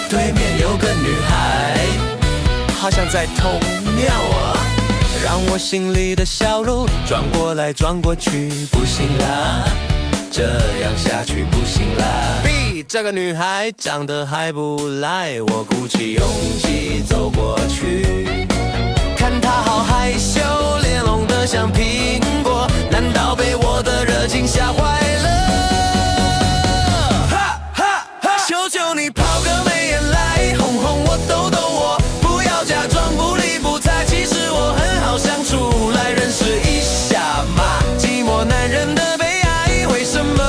对面有个女孩，好像在偷瞄我，让我心里的小鹿转过来转过去，不行啦，这样下去不行啦。B 这个女孩长得还不赖，我鼓起勇气走过去，看她好害羞，脸红得像苹果，难道被我的热情吓坏了？哈哈哈！求求你抛个媚眼来，哄哄我，逗逗我，不要假装不理不睬，其实我很好相处，来认识一下嘛。寂寞男人的悲哀，为什么？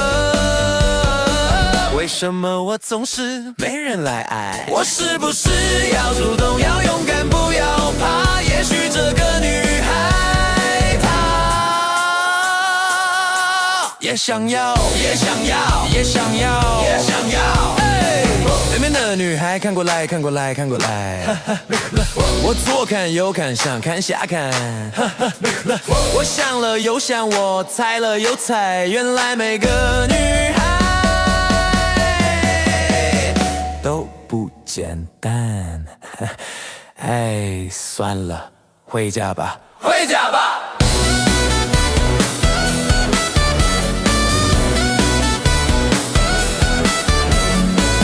为什么我总是没人来爱？我是不是要主动，要勇敢，不要怕？也许这个女孩她也想要，也想要，也想要，也想要。对面的女孩看过来，看过来，看过来。我左看右看，上看下看。我想了又想，我猜了又猜，原来每个女孩都不简单。哎，算了，回家吧，回家吧。